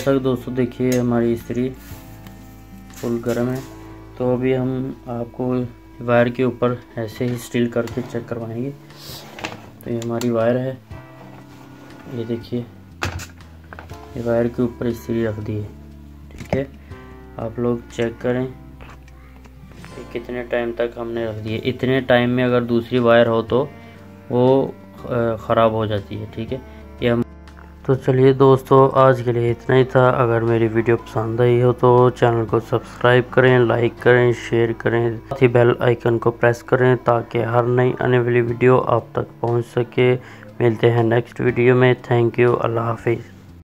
तक दोस्तों देखिए हमारी इस्त्री फुल गर्म है। तो अभी हम आपको वायर के ऊपर ऐसे ही स्टील करके चेक करवाएंगे। तो ये हमारी वायर है, ये देखिए ये वायर के ऊपर इस्त्री रख दी है, ठीक है। आप लोग चेक करें कि कितने टाइम तक हमने रख दी है। इतने टाइम में अगर दूसरी वायर हो तो वो ख़राब हो जाती है, ठीक है। ये हम तो चलिए दोस्तों आज के लिए इतना ही था। अगर मेरी वीडियो पसंद आई हो तो चैनल को सब्सक्राइब करें, लाइक करें, शेयर करें, साथ ही बेल आइकन को प्रेस करें ताकि हर नई आने वाली वीडियो आप तक पहुंच सके। मिलते हैं नेक्स्ट वीडियो में। थैंक यू, अल्लाह हाफिज़।